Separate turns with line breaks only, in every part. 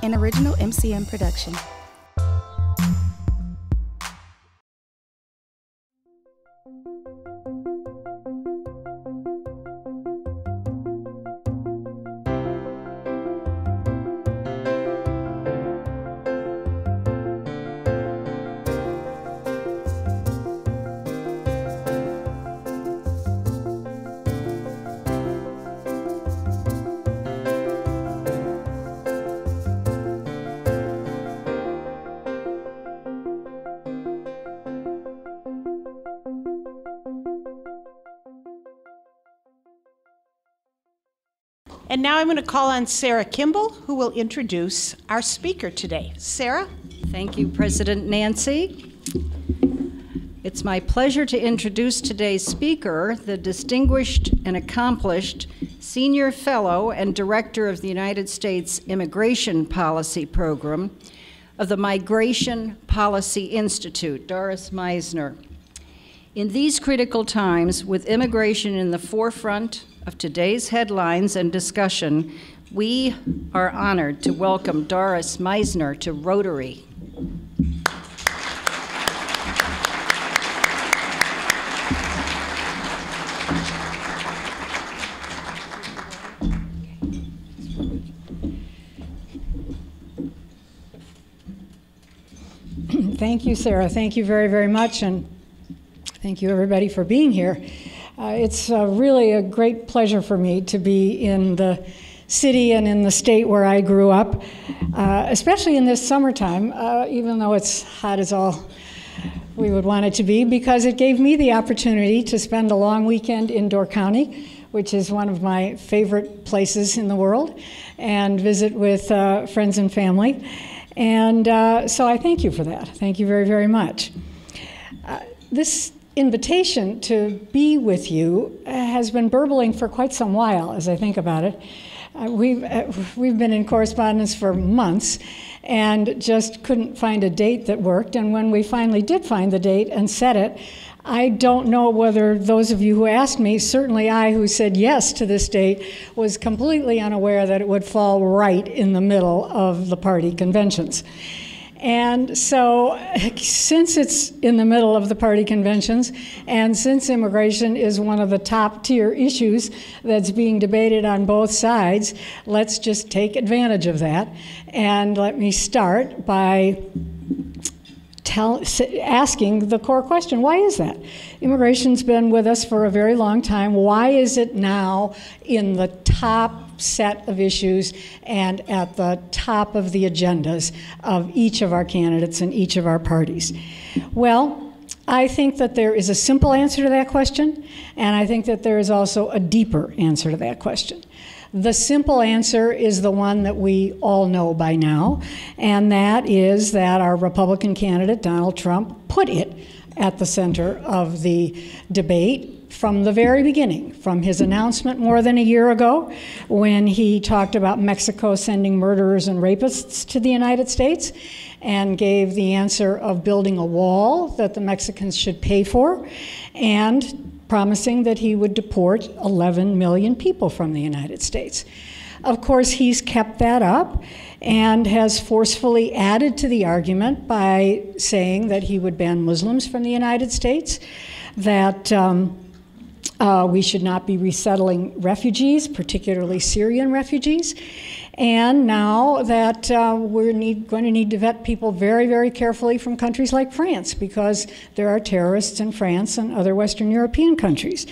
an original MCM production.
And now I'm going to call on Sarah Kimball, who will introduce our speaker today. Sarah?
Thank you, President Nancy. It's my pleasure to introduce today's speaker, the distinguished and accomplished Senior Fellow and Director of the United States Immigration Policy Program of the Migration Policy Institute, Doris Meissner. In these critical times, with immigration in the forefront of today's headlines and discussion, we are honored to welcome Doris Meissner to Rotary.
Thank you, Sarah. Thank you very, very much, and thank you, everybody, for being here. It's really a great pleasure for me to be in the city and in the state where I grew up, especially in this summertime, even though it's hot as all we would want it to be, because it gave me the opportunity to spend a long weekend in Door County, which is one of my favorite places in the world, and visit with friends and family. And so I thank you for that. Thank you very, very much. This invitation to be with you has been burbling for quite some while as I think about it. We've been in correspondence for months and just couldn't find a date that worked. And when we finally did find the date and set it, I don't know whether those of you who asked me, certainly I who said yes to this date, was completely unaware that it would fall right in the middle of the party conventions. And so since it's in the middle of the party conventions, and since immigration is one of the top tier issues that's being debated on both sides, let's just take advantage of that. And let me start by asking the core question, why is that? Immigration's been with us for a very long time. Why is it now in the top set of issues and at the top of the agendas of each of our candidates and each of our parties? Well, I think that there is a simple answer to that question, and I think that there is also a deeper answer to that question. The simple answer is the one that we all know by now, and that is that our Republican candidate, Donald Trump, put it at the center of the debate from the very beginning, from his announcement more than a year ago when he talked about Mexico sending murderers and rapists to the United States and gave the answer of building a wall that the Mexicans should pay for, and promising that he would deport 11 million people from the United States. Of course, he's kept that up and has forcefully added to the argument by saying that he would ban Muslims from the United States, that we should not be resettling refugees, particularly Syrian refugees, and now that we're going to need to vet people very, very carefully from countries like France, because there are terrorists in France and other Western European countries.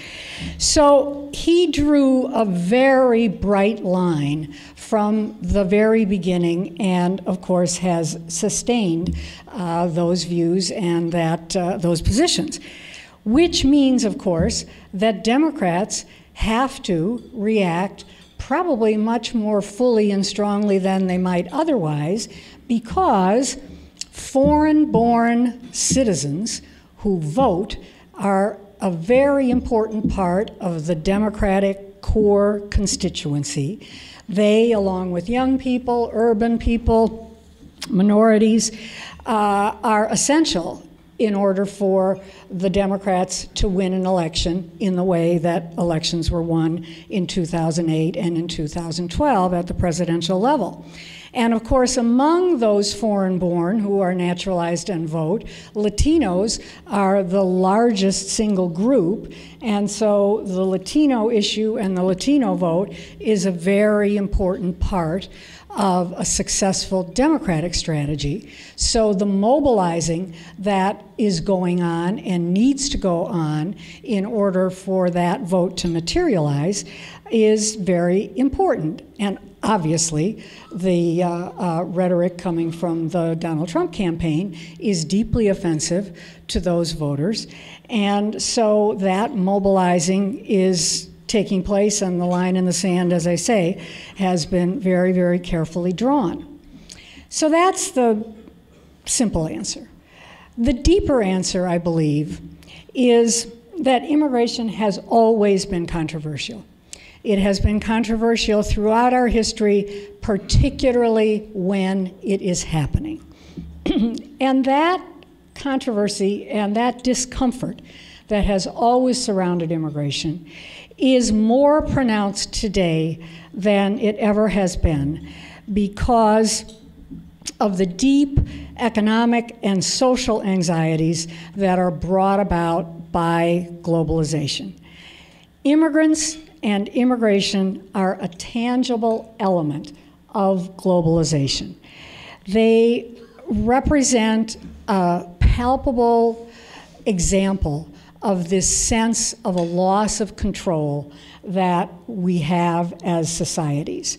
So he drew a very bright line from the very beginning, and of course has sustained those views and those positions, which means, of course, that Democrats have to react probably much more fully and strongly than they might otherwise, because foreign-born citizens who vote are a very important part of the Democratic core constituency. They, along with young people, urban people, minorities, are essential in order for the Democrats to win an election in the way that elections were won in 2008 and in 2012 at the presidential level. And of course, among those foreign-born who are naturalized and vote, Latinos are the largest single group, and so the Latino issue and the Latino vote is a very important part of a successful democratic strategy. So the mobilizing that is going on and needs to go on in order for that vote to materialize is very important. And obviously, the rhetoric coming from the Donald Trump campaign is deeply offensive to those voters. And so that mobilizing is taking place, and the line in the sand, as I say, has been very, very carefully drawn. So that's the simple answer. The deeper answer, I believe, is that immigration has always been controversial. It has been controversial throughout our history, particularly when it is happening. And that controversy and that discomfort that has always surrounded immigration is more pronounced today than it ever has been because of the deep economic and social anxieties that are brought about by globalization. Immigrants and immigration are a tangible element of globalization. They represent a palpable example of this sense of a loss of control that we have as societies.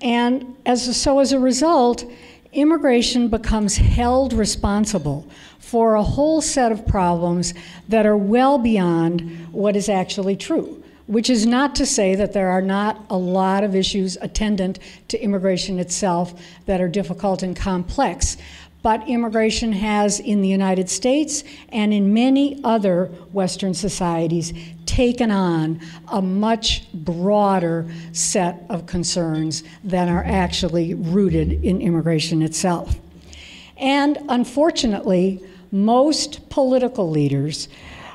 And as a result, immigration becomes held responsible for a whole set of problems that are well beyond what is actually true, which is not to say that there are not a lot of issues attendant to immigration itself that are difficult and complex. But immigration has, in the United States and in many other Western societies, taken on a much broader set of concerns than are actually rooted in immigration itself. And unfortunately, most political leaders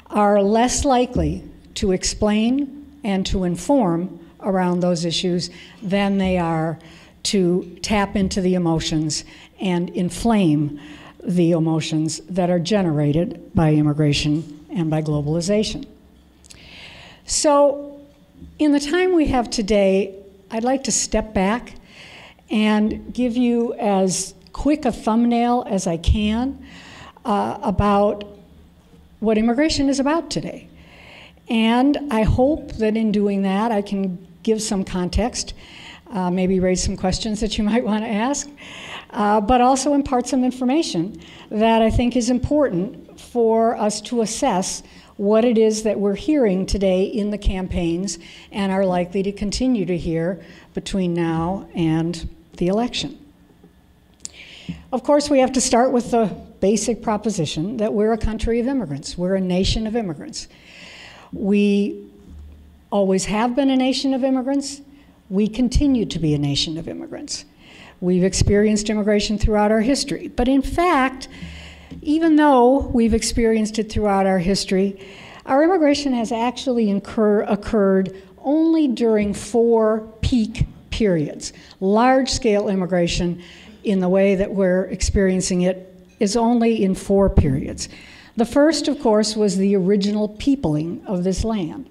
are less likely to explain and to inform around those issues than they are to tap into the emotions and inflame the emotions that are generated by immigration and by globalization. So, in the time we have today, I'd like to step back and give you as quick a thumbnail as I can about what immigration is about today. And I hope that in doing that, I can give some context, maybe raise some questions that you might want to ask, but also impart some information that I think is important for us to assess what it is that we're hearing today in the campaigns and are likely to continue to hear between now and the election. Of course, we have to start with the basic proposition that we're a country of immigrants. We're a nation of immigrants. We always have been a nation of immigrants. We continue to be a nation of immigrants. We've experienced immigration throughout our history. But in fact, even though we've experienced it throughout our history, our immigration has actually occurred only during 4 peak periods. Large-scale immigration, in the way that we're experiencing it, is only in 4 periods. The first, of course, was the original peopling of this land.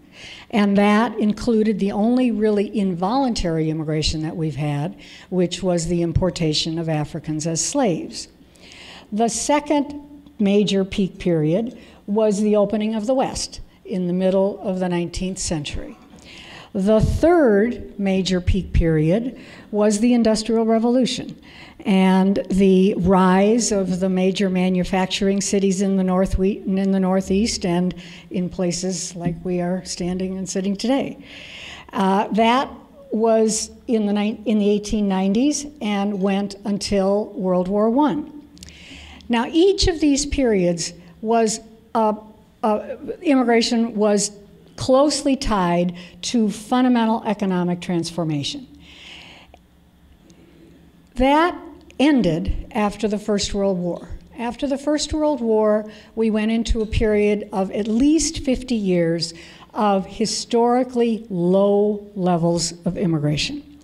And that included the only really involuntary immigration that we've had, which was the importation of Africans as slaves. The second major peak period was the opening of the West in the middle of the 19th century. The third major peak period was the Industrial Revolution and the rise of the major manufacturing cities in the Northeast and in places like we are standing and sitting today. That was in the 1890s and went until World War I. Now, each of these periods was, immigration was closely tied to fundamental economic transformation. That ended after the First World War. After the First World War, we went into a period of at least 50 years of historically low levels of immigration.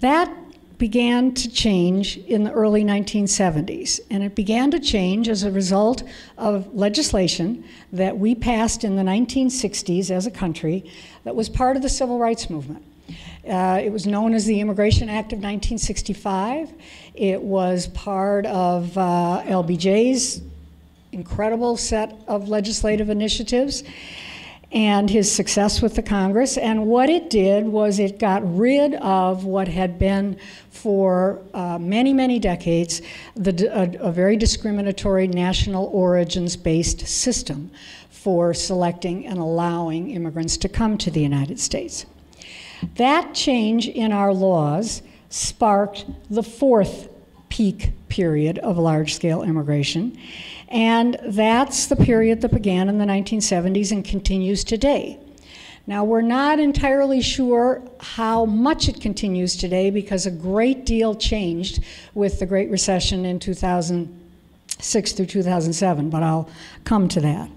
That began to change in the early 1970s, and it began to change as a result of legislation that we passed in the 1960s as a country that was part of the civil rights movement. It was known as the Immigration Act of 1965. It was part of LBJ's incredible set of legislative initiatives and his success with the Congress. And what it did was it got rid of what had been for many, many decades a very discriminatory national origins-based system for selecting and allowing immigrants to come to the United States. That change in our laws sparked the fourth peak period of large-scale immigration, and that's the period that began in the 1970s and continues today. Now, we're not entirely sure how much it continues today because a great deal changed with the Great Recession in 2006 through 2007, but I'll come to that.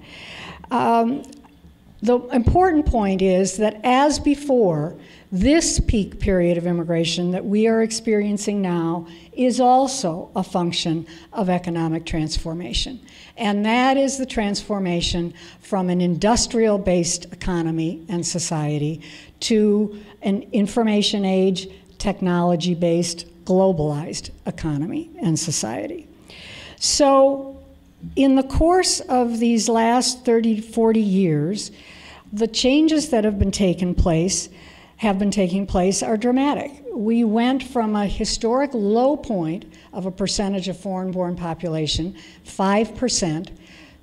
The important point is that as before, this peak period of immigration that we are experiencing now is also a function of economic transformation. And that is the transformation from an industrial-based economy and society to an information age, technology-based, globalized economy and society. So in the course of these last 30, 40 years, the changes that have been taking place are dramatic. We went from a historic low point of a percentage of foreign-born population, 5%,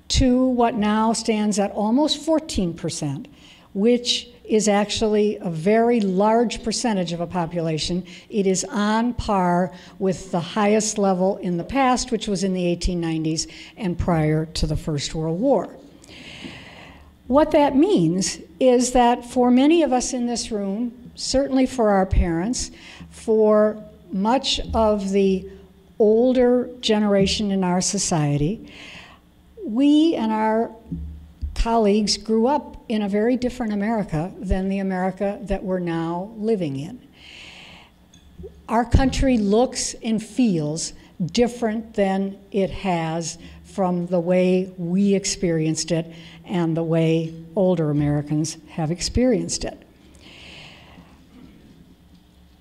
to what now stands at almost 14%, which is actually a very large percentage of a population. It is on par with the highest level in the past, which was in the 1890s and prior to the First World War. What that means is that for many of us in this room, certainly for our parents, for much of the older generation in our society, we and our colleagues grew up in a very different America than the America that we're now living in. Our country looks and feels different than it has from the way we experienced it and the way older Americans have experienced it.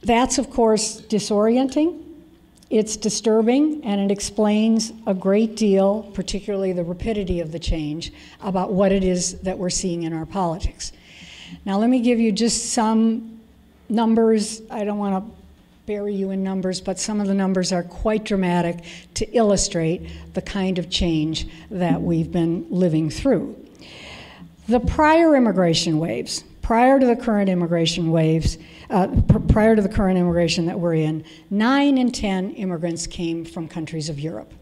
That's, of course, disorienting. It's disturbing, and it explains a great deal, particularly the rapidity of the change, about what it is that we're seeing in our politics. Now, let me give you just some numbers. I don't want to bury you in numbers, but some of the numbers are quite dramatic to illustrate the kind of change that we've been living through. The prior immigration waves, prior to the current immigration waves, prior to the current immigration that we're in, 9 in 10 immigrants came from countries of Europe.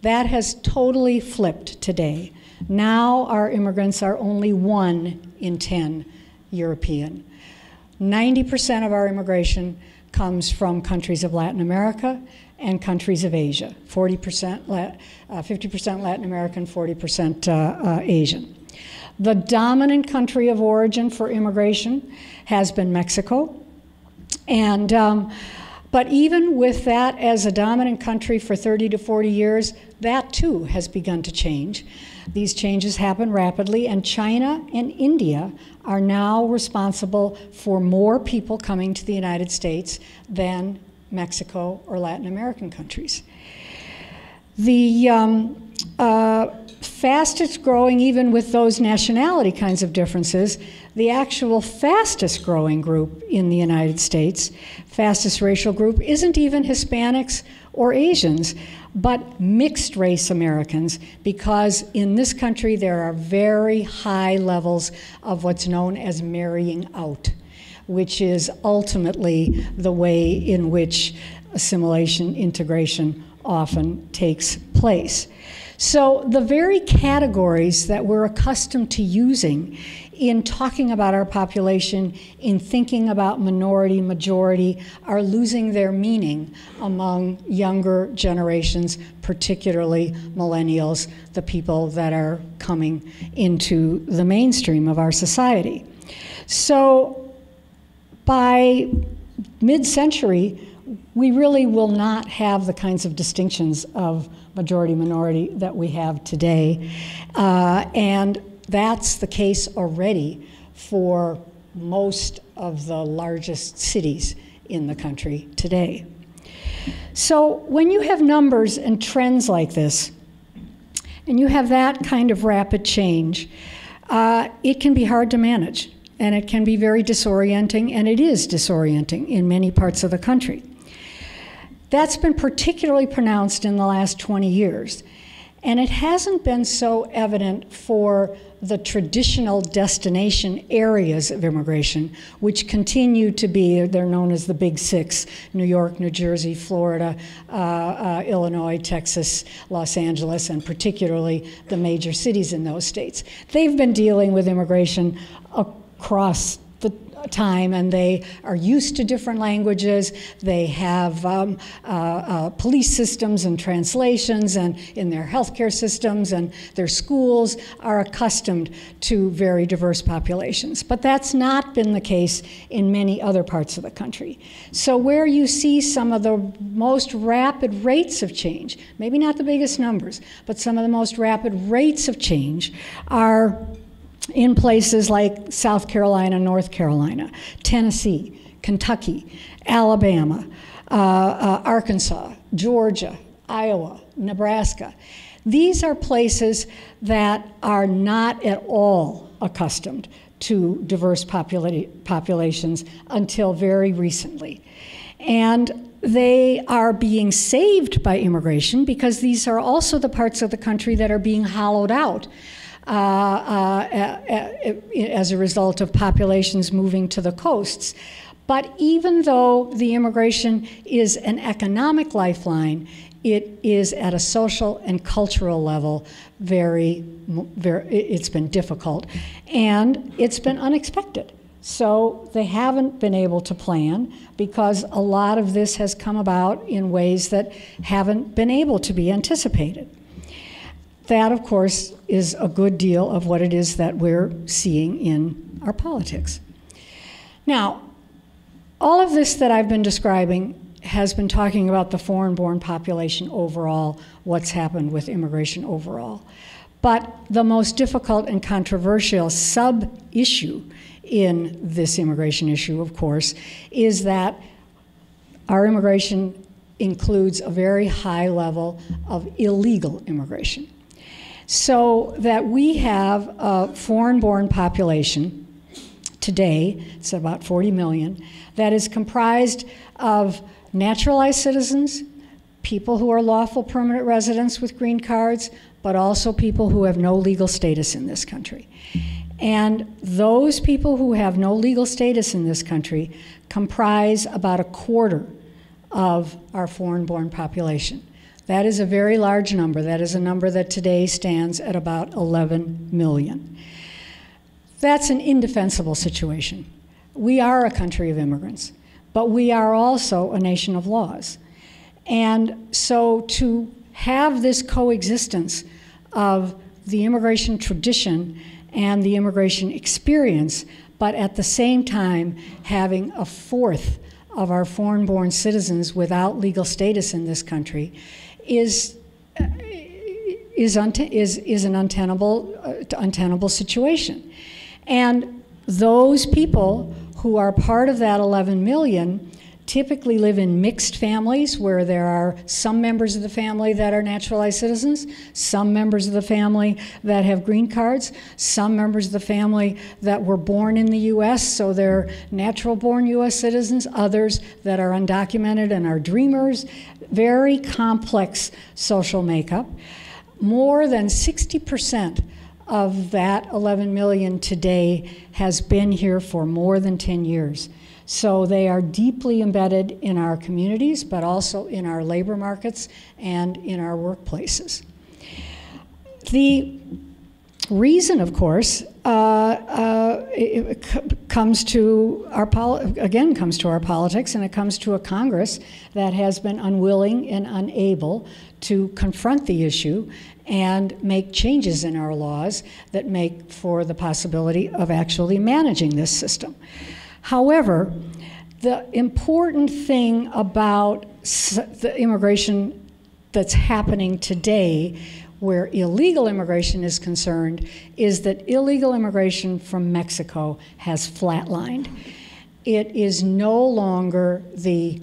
That has totally flipped today. Now our immigrants are only 1 in 10 European. 90% of our immigration comes from countries of Latin America and countries of Asia, 50% Latin American, 40% Asian. The dominant country of origin for immigration has been Mexico. And, but even with that as a dominant country for 30 to 40 years, that too has begun to change. These changes happen rapidly, and China and India are now responsible for more people coming to the United States than Mexico or Latin American countries. The fastest growing, even with those nationality kinds of differences, the actual fastest growing group in the United States, fastest racial group, isn't even Hispanics or Asians, but mixed race Americans, because in this country there are very high levels of what's known as marrying out, which is ultimately the way in which assimilation, integration often takes place. So the very categories that we're accustomed to using in talking about our population, in thinking about minority, majority, are losing their meaning among younger generations, particularly millennials, the people that are coming into the mainstream of our society. So by mid-century, we really will not have the kinds of distinctions of majority-minority that we have today. And that's the case already for most of the largest cities in the country today. So when you have numbers and trends like this, and you have that kind of rapid change, it can be hard to manage, and it can be very disorienting, and it is disorienting in many parts of the country. That's been particularly pronounced in the last 20 years, and it hasn't been so evident for the traditional destination areas of immigration, which continue to be, they're known as the Big Six: New York, New Jersey, Florida, Illinois, Texas, Los Angeles, and particularly the major cities in those states. They've been dealing with immigration across the time, and they are used to different languages. They have police systems and translations, and in their healthcare systems, and their schools are accustomed to very diverse populations. But that's not been the case in many other parts of the country. So where you see some of the most rapid rates of change, maybe not the biggest numbers, but some of the most rapid rates of change are in places like South Carolina, North Carolina, Tennessee, Kentucky, Alabama, Arkansas, Georgia, Iowa, Nebraska. These are places that are not at all accustomed to diverse populations until very recently. And they are being saved by immigration because these are also the parts of the country that are being hollowed out as a result of populations moving to the coasts. But even though the immigration is an economic lifeline, it is at a social and cultural level it's been difficult, and it's been unexpected. So they haven't been able to plan because a lot of this has come about in ways that haven't been able to be anticipated. That, of course, is a good deal of what it is that we're seeing in our politics. Now, all of this that I've been describing has been talking about the foreign-born population overall, what's happened with immigration overall. But the most difficult and controversial sub-issue in this immigration issue, of course, is that our immigration includes a very high level of illegal immigration. So that we have a foreign-born population today, it's about 40 million, that is comprised of naturalized citizens, people who are lawful permanent residents with green cards, but also people who have no legal status in this country. And those people who have no legal status in this country comprise about a quarter of our foreign-born population. That is a very large number. That is a number that today stands at about 11 million. That's an indefensible situation. We are a country of immigrants, but we are also a nation of laws. And so to have this coexistence of the immigration tradition and the immigration experience, but at the same time having a fourth of our foreign-born citizens without legal status in this country is an untenable situation. And those people who are part of that 11 million typically live in mixed families where there are some members of the family that are naturalized citizens, some members of the family that have green cards, some members of the family that were born in the US, so they're natural-born US citizens, others that are undocumented and are dreamers. Very complex social makeup. More than 60% of that 11 million today has been here for more than 10 years. So they are deeply embedded in our communities, but also in our labor markets and in our workplaces. The reason, of course, comes to our politics, and it comes to a Congress that has been unwilling and unable to confront the issue and make changes in our laws that make for the possibility of actually managing this system. However, The important thing about the immigration that's happening today, where illegal immigration is concerned, is that illegal immigration from Mexico has flatlined. It is no longer the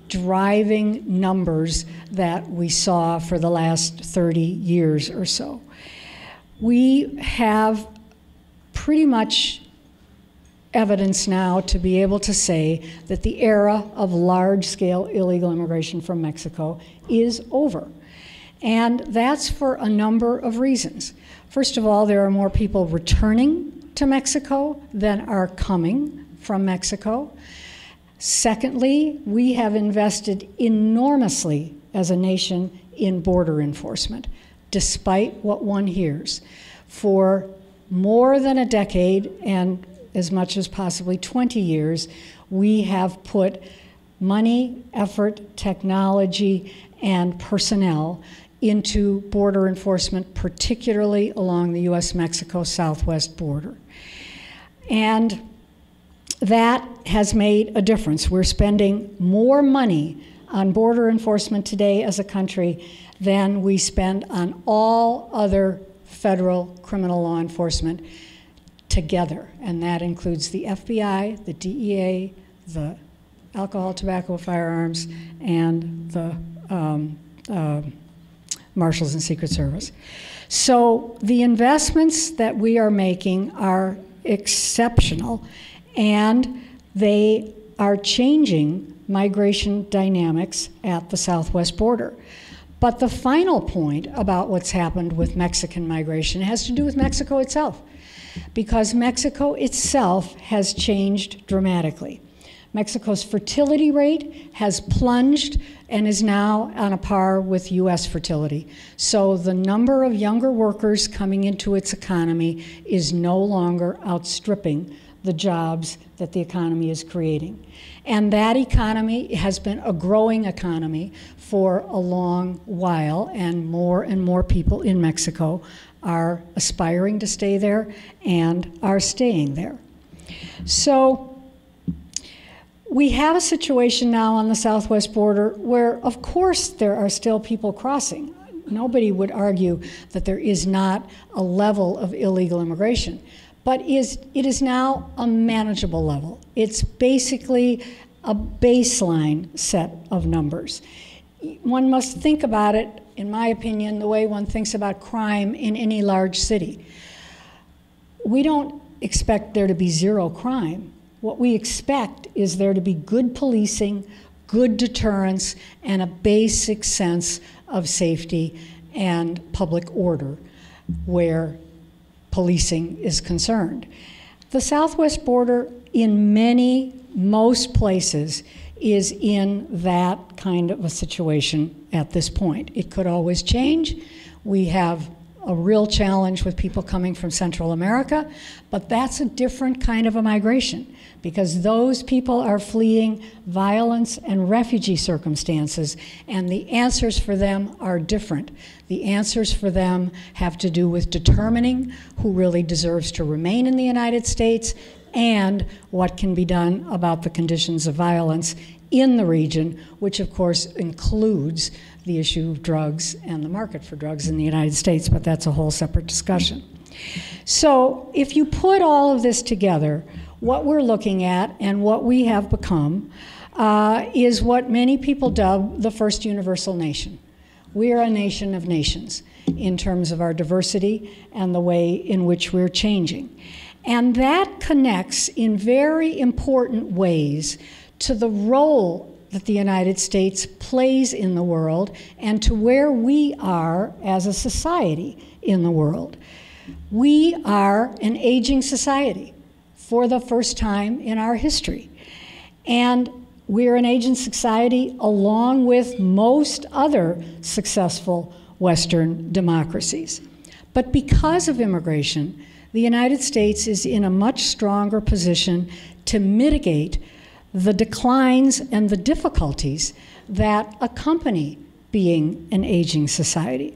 driving numbers that we saw for the last 30 years or so. We have pretty much evidence now to be able to say that the era of large-scale illegal immigration from Mexico is over. And that's for a number of reasons. First of all, there are more people returning to Mexico than are coming from Mexico. Secondly, we have invested enormously as a nation in border enforcement, despite what one hears. For more than a decade, and as much as possibly 20 years, we have put money, effort, technology, and personnel into border enforcement, particularly along the U.S.-Mexico southwest border. And that has made a difference. We're spending more money on border enforcement today as a country than we spend on all other federal criminal law enforcement together. And that includes the FBI, the DEA, the alcohol, tobacco, firearms, and the Marshals and Secret Service. So the investments that we are making are exceptional, and they are changing migration dynamics at the southwest border. But the final point about what's happened with Mexican migration has to do with Mexico itself, because Mexico itself has changed dramatically. Mexico's fertility rate has plunged and is now on a par with US fertility. So the number of younger workers coming into its economy is no longer outstripping the jobs that the economy is creating. And that economy has been a growing economy for a long while, and more people in Mexico are aspiring to stay there and are staying there. So we have a situation now on the southwest border where, of course, there are still people crossing. Nobody would argue that there is not a level of illegal immigration, but it is now a manageable level. It's basically a baseline set of numbers. One must think about it, in my opinion, the way one thinks about crime in any large city. We don't expect there to be zero crime. What we expect is there to be good policing, good deterrence, and a basic sense of safety and public order where policing is concerned. The southwest border, in most places, is in that kind of a situation at this point. It could always change. We have a real challenge with people coming from Central America, but that's a different kind of a migration, because those people are fleeing violence and refugee circumstances, and the answers for them are different. The answers for them have to do with determining who really deserves to remain in the United States and what can be done about the conditions of violence in the region, which of course includes the issue of drugs and the market for drugs in the United States, but that's a whole separate discussion. So if you put all of this together, what we're looking at and what we have become is what many people dub the first universal nation. We are a nation of nations in terms of our diversity and the way in which we're changing. And that connects in very important ways to the role that the United States plays in the world and to where we are as a society in the world. We are an aging society for the first time in our history. And we're an aging society along with most other successful Western democracies. But because of immigration, the United States is in a much stronger position to mitigate the declines and the difficulties that accompany being an aging society.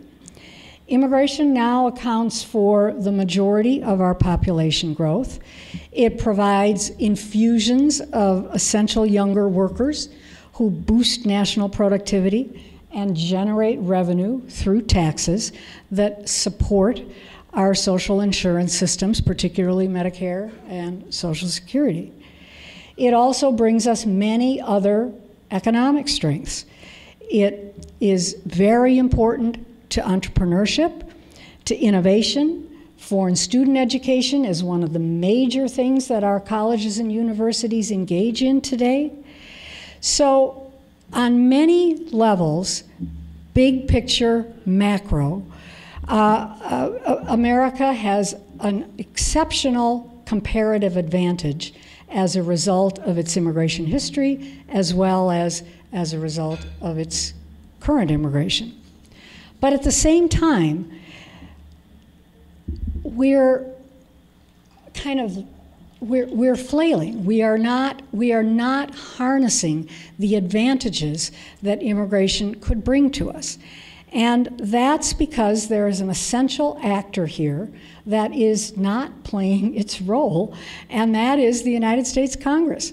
Immigration now accounts for the majority of our population growth. It provides infusions of essential younger workers who boost national productivity and generate revenue through taxes that support our social insurance systems, particularly Medicare and Social Security. It also brings us many other economic strengths. It is very important to entrepreneurship, to innovation. Foreign student education is one of the major things that our colleges and universities engage in today. So on many levels, big picture, macro, America has an exceptional comparative advantage as a result of its immigration history, as well as a result of its current immigration. But at the same time, we're flailing. We are not harnessing the advantages that immigration could bring to us. And that's because there is an essential actor here that is not playing its role, and that is the United States Congress.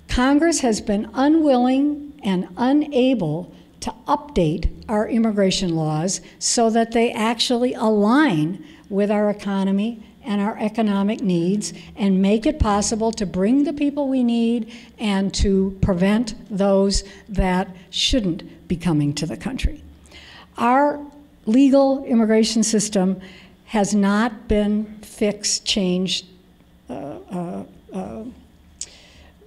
Congress has been unwilling and unable to update our immigration laws so that they actually align with our economy and our economic needs and make it possible to bring the people we need and to prevent those that shouldn't be coming to the country. Our legal immigration system has not been fixed, changed,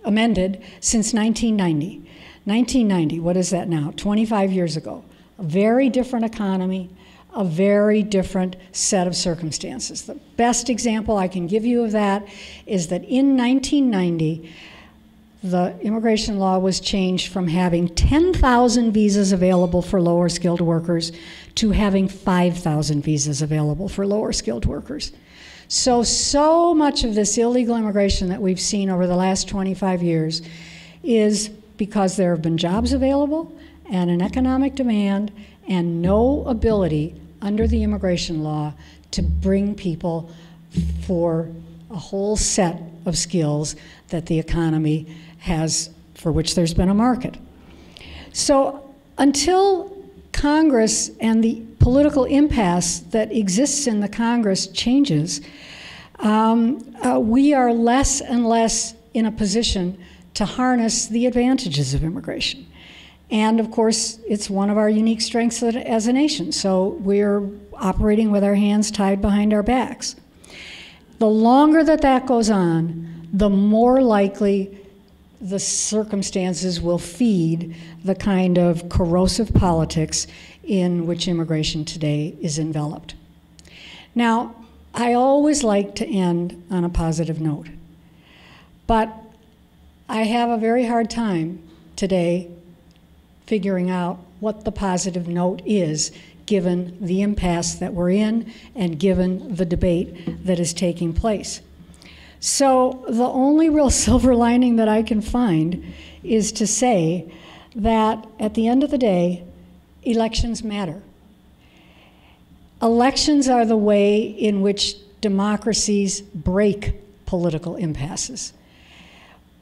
amended since 1990. 1990, what is that now? 25 years ago. A very different economy, a very different set of circumstances. The best example I can give you of that is that in 1990, the immigration law was changed from having 10,000 visas available for lower skilled workers to having 5,000 visas available for lower skilled workers. So much of this illegal immigration that we've seen over the last 25 years is because there have been jobs available and an economic demand and no ability under the immigration law to bring people for a whole set of skills that the economy has, for which there's been a market. So until Congress and the political impasse that exists in the Congress changes, we are less and less in a position to harness the advantages of immigration. And of course, it's one of our unique strengths as a nation, so we're operating with our hands tied behind our backs. The longer that goes on, the more likely the circumstances will feed the kind of corrosive politics in which immigration today is enveloped. Now, I always like to end on a positive note, but I have a very hard time today figuring out what the positive note is given the impasse that we're in and given the debate that is taking place. So the only real silver lining that I can find is to say that at the end of the day, elections matter. Elections are the way in which democracies break political impasses.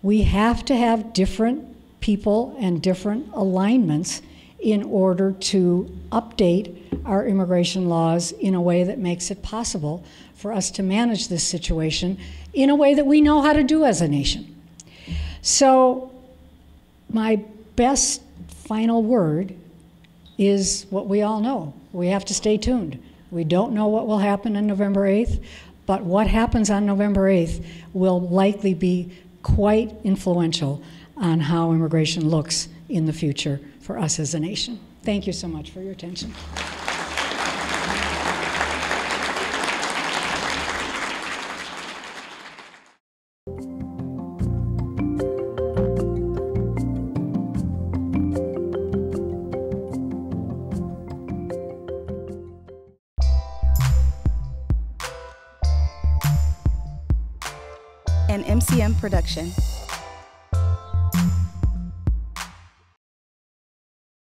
We have to have different people and different alignments in order to update our immigration laws in a way that makes it possible for us to manage this situation in a way that we know how to do as a nation. So my best final word is what we all know. We have to stay tuned. We don't know what will happen on November 8th, but what happens on November 8th will likely be quite influential on how immigration looks in the future for us as a nation. Thank you so much for your attention.
An MCM production.